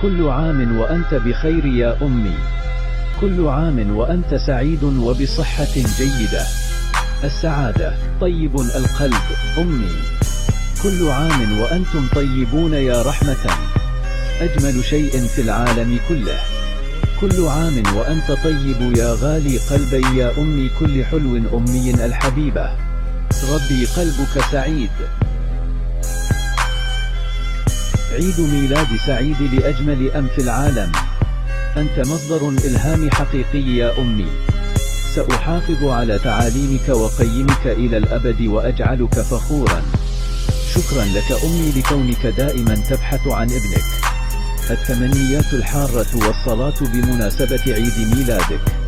كل عام وأنت بخير يا أمي. كل عام وأنت سعيد وبصحة جيدة. السعادة طيب القلب أمي. كل عام وأنتم طيبون يا رحمة، أجمل شيء في العالم كله. كل عام وأنت طيب يا غالي قلبي يا أمي. كل حلو أمي الحبيبة، ربي قلبك سعيد. عيد ميلاد سعيد لأجمل أم في العالم. أنت مصدر إلهام حقيقي يا أمي. سأحافظ على تعاليمك وقيمك إلى الأبد وأجعلك فخورا. شكرا لك أمي لكونك دائما تبحث عن ابنك. التمنيات الحارة والصلاة بمناسبة عيد ميلادك.